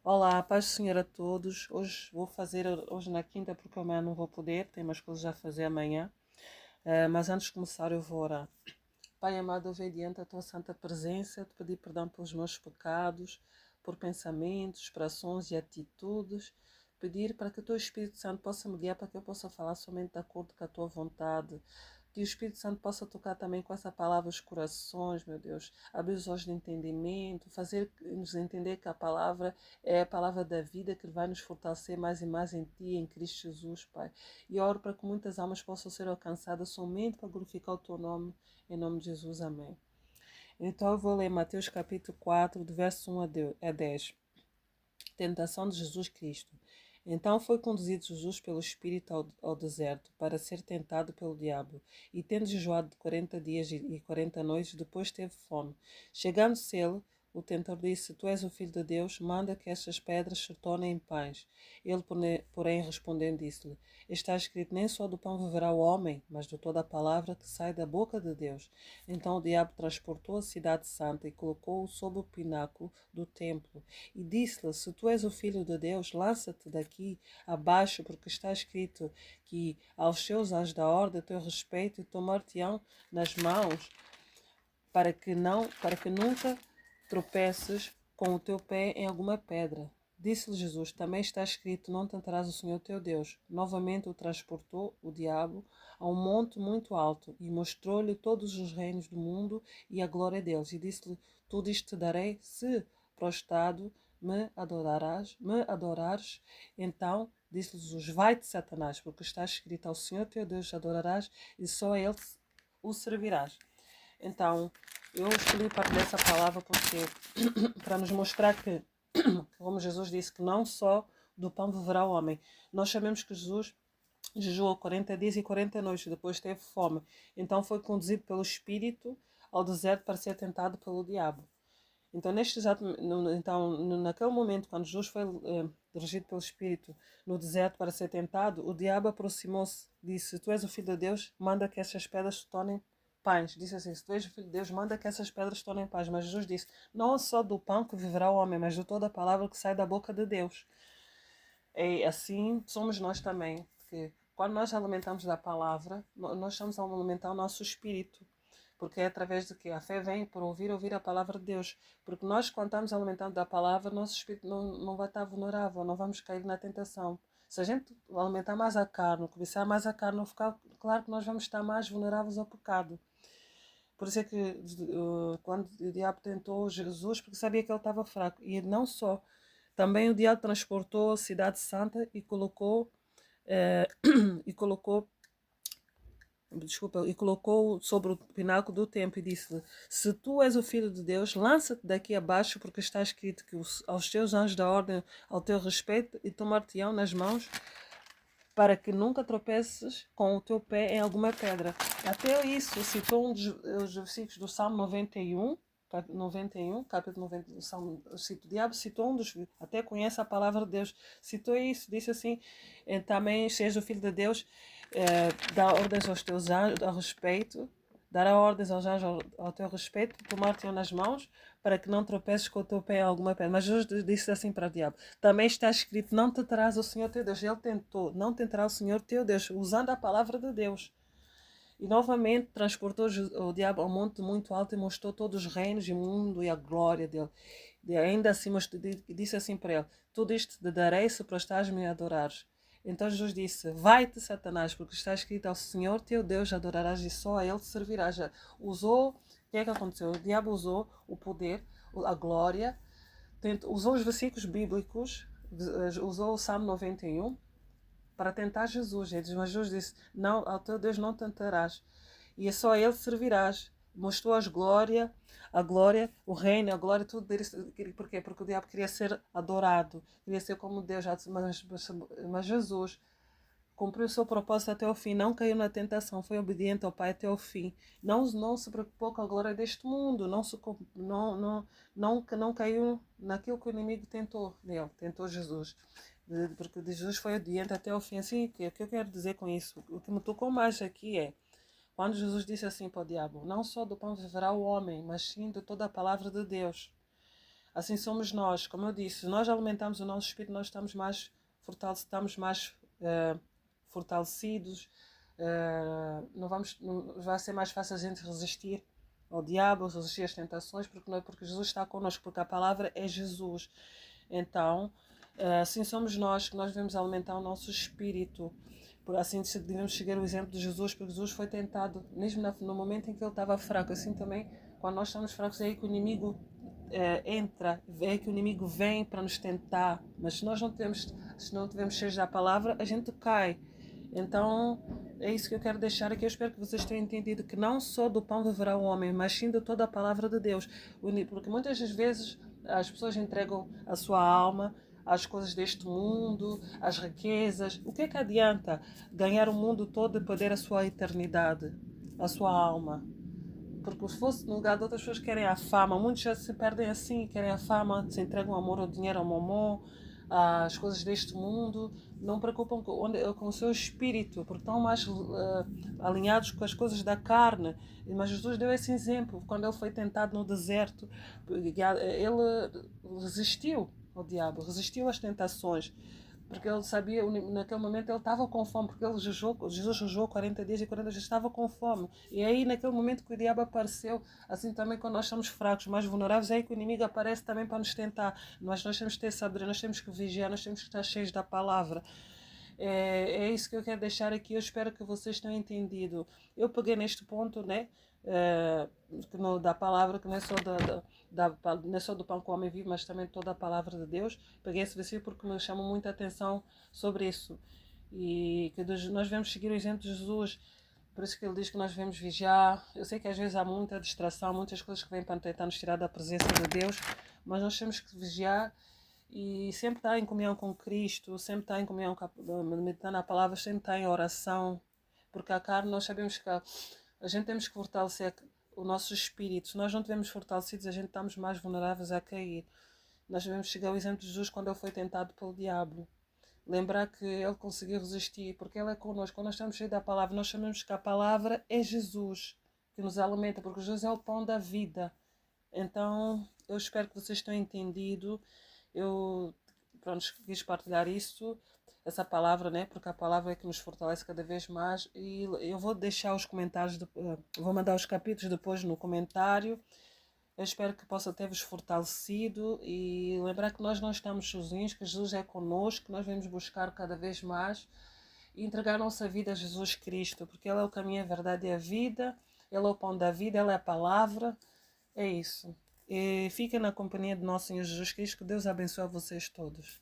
Olá, paz do Senhor a todos. Hoje na quinta, porque amanhã não vou poder, tenho umas coisas a fazer amanhã. Mas antes de começar, eu vou orar. Pai amado, eu venho diante da tua santa presença, te pedir perdão pelos meus pecados, por pensamentos, por ações e atitudes. Pedir para que o teu Espírito Santo possa me guiar, para que eu possa falar somente de acordo com a tua vontade. Que o Espírito Santo possa tocar também com essa palavra os corações, meu Deus. Abrir os olhos de entendimento, fazer-nos entender que a palavra é a palavra da vida que vai nos fortalecer mais e mais em Ti, em Cristo Jesus, Pai. E oro para que muitas almas possam ser alcançadas somente para glorificar o Teu nome. Em nome de Jesus, amém. Então eu vou ler Mateus capítulo 4, do verso 1 a 10. Tentação de Jesus Cristo. Então foi conduzido Jesus pelo Espírito ao deserto para ser tentado pelo diabo. E tendo jejuado 40 dias e 40 noites, depois teve fome. Chegando-se ele, o tentador disse: Tu és o Filho de Deus, manda que estas pedras se tornem em pães. Ele, porém, respondendo, disse-lhe: Está escrito: Nem só do pão viverá o homem, mas de toda a palavra que sai da boca de Deus. Então o diabo transportou a cidade santa e colocou-o sob o pináculo do templo. E disse-lhe: Se tu és o Filho de Deus, lança-te daqui abaixo, porque está escrito que aos seus anjos da ordem a teu respeito e tomar-te-ão nas mãos, para que nunca tropeças com o teu pé em alguma pedra. Disse-lhe Jesus: Também está escrito: Não tentarás o Senhor teu Deus. Novamente o transportou, o diabo, a um monte muito alto e mostrou-lhe todos os reinos do mundo e a glória deles. E disse-lhe: Tudo isto te darei se prostrado me adorares. Então disse-lhe Jesus: Vai-te, Satanás, porque está escrito: Ao Senhor teu Deus adorarás e só a ele o servirás. Então, eu escolhi partilhar essa palavra porque para nos mostrar que, como Jesus disse, que não só do pão viverá o homem. Nós sabemos que Jesus jejuou 40 dias e 40 noites, depois teve fome. Então foi conduzido pelo Espírito ao deserto para ser tentado pelo diabo. Então, naquele momento, quando Jesus foi dirigido pelo Espírito no deserto para ser tentado, o diabo aproximou-se e disse: Tu és o Filho de Deus, manda que essas pedras se tornem pães. Disse assim: Se tu és o Filho de Deus, manda que essas pedras se tornem pães. Mas Jesus disse: Não é só do pão que viverá o homem, mas de toda a palavra que sai da boca de Deus. E assim somos nós também, que quando nós alimentamos da palavra, nós estamos a alimentar o nosso espírito. Porque é através de que a fé vem por ouvir a palavra de Deus. Porque nós, quando estamos alimentando da palavra, nosso espírito não vai estar vulnerável, não vamos cair na tentação. Se a gente alimentar mais a carne, cobiçar mais a carne, claro que nós vamos estar mais vulneráveis ao pecado. Por isso é que quando o diabo tentou Jesus, porque sabia que ele estava fraco. E não só, também o diabo transportou a cidade santa e colocou, eh, e colocou e colocou-o sobre o pináculo do templo e disse-lhe: Se tu és o Filho de Deus, lança-te daqui abaixo, porque está escrito que aos teus anjos da ordem ao teu respeito e tomar-te-ão nas mãos, para que nunca tropeces com o teu pé em alguma pedra. Até isso citou dos versículos do Salmo 91, capítulo 90 do Salmo. O diabo citou até conhece a palavra de Deus, citou isso, disse assim: Também seja o Filho de Deus, dá ordens aos teus anjos a respeito, dará ordens aos anjos ao teu respeito, tomar-te nas mãos, para que não tropeces com o teu pé em alguma pedra. Mas Jesus disse assim para o diabo: Também está escrito: Não tentarás o Senhor teu Deus. Ele tentou: Não tentará o Senhor teu Deus, usando a palavra de Deus. E novamente transportou o diabo ao monte muito alto e mostrou todos os reinos e o mundo e a glória dele. E ainda assim disse assim para ele: Tudo isto te darei se prostrares-me e adorares. Então Jesus disse: Vai-te, Satanás, porque está escrito: Ao Senhor teu Deus adorarás e só a ele servirás. Usou, o que é que aconteceu? O diabo usou o poder, a glória, usou os versículos bíblicos, usou o Salmo 91 para tentar Jesus. Mas Jesus disse: Não, ao teu Deus não tentarás, e só a ele servirás. Mostrou a glória, o reino, a glória, tudo deles. Porquê? Porque o diabo queria ser adorado, queria ser como Deus. Mas Jesus cumpriu o seu propósito até o fim, não caiu na tentação, foi obediente ao Pai até o fim. Não se preocupou com a glória deste mundo, não caiu naquilo que o inimigo tentou nele, tentou Jesus. Porque Jesus foi obediente até o fim. Assim, o que eu quero dizer com isso? O que me tocou mais aqui é quando Jesus disse assim para o diabo: Não só do pão viverá o homem, mas sim de toda a palavra de Deus. Assim somos nós, como eu disse, se nós alimentamos o nosso espírito, nós estamos mais fortalecidos, não vai ser mais fácil a gente resistir ao diabo, resistir às tentações, porque não é porque Jesus está connosco, porque a palavra é Jesus. Então, assim somos nós, que nós devemos alimentar o nosso espírito. Assim devemos seguir o exemplo de Jesus, porque Jesus foi tentado, mesmo no momento em que ele estava fraco. Assim também, quando nós estamos fracos, é aí que o inimigo entra, é aí que o inimigo vem para nos tentar. Mas se não tivermos cheios da palavra, a gente cai. Então, é isso que eu quero deixar aqui. Eu espero que vocês tenham entendido que não só do pão viverá o homem, mas sim de toda a palavra de Deus. Porque muitas das vezes as pessoas entregam a sua alma às coisas deste mundo, às riquezas. O que é que adianta ganhar o mundo todo e perder a sua eternidade, a sua alma? Porque se fosse no lugar de outras pessoas que querem a fama, muitos já se perdem assim, querem a fama, se entregam o amor, o dinheiro, ao mamon, às coisas deste mundo, não preocupam com o seu espírito, porque estão mais alinhados com as coisas da carne. Mas Jesus deu esse exemplo, quando ele foi tentado no deserto, ele resistiu ao diabo, resistiu às tentações, porque ele sabia, naquele momento ele estava com fome, porque Jesus jejuou 40 dias e 40 dias estava com fome. E aí, naquele momento que o diabo apareceu, assim também quando nós estamos fracos, mais vulneráveis, é aí que o inimigo aparece também para nos tentar. Mas nós temos que ter sabedoria, nós temos que vigiar, nós temos que estar cheios da palavra. É isso que eu quero deixar aqui. Eu espero que vocês tenham entendido. Eu peguei neste ponto, né? Da palavra, que não é só não é só do pão que o homem vive, mas também toda a palavra de Deus. Peguei esse versículo porque me chamou muita atenção sobre isso. E que nós devemos seguir o exemplo de Jesus. Por isso que ele diz que nós devemos vigiar. Eu sei que às vezes há muita distração, muitas coisas que vêm para tentar nos tirar da presença de Deus, mas nós temos que vigiar e sempre estar em comunhão com Cristo, sempre estar em comunhão, meditando a palavra, sempre estar em oração, porque a carne, nós sabemos que a gente temos que fortalecer o nosso espírito. Se nós não estivermos fortalecidos, a gente estamos mais vulneráveis a cair. Nós devemos chegar ao exemplo de Jesus quando ele foi tentado pelo diabo. Lembrar que ele conseguiu resistir, porque ele é connosco. Quando nós estamos cheios da palavra, nós sabemos que a palavra é Jesus, que nos alimenta, porque Jesus é o pão da vida. Então, eu espero que vocês tenham entendido. Eu, pronto, quis partilhar isso, essa palavra, né? Porque a palavra é que nos fortalece cada vez mais. E eu vou deixar os comentários, vou mandar os capítulos depois no comentário. Eu espero que possa ter-vos fortalecido e lembrar que nós não estamos sozinhos, que Jesus é connosco, que nós devemos buscar cada vez mais e entregar a nossa vida a Jesus Cristo, porque Ele é o caminho, a verdade e a vida, Ele é o pão da vida, Ele é a palavra. É isso. E fiquem na companhia de nosso Senhor Jesus Cristo, que Deus abençoe a vocês todos.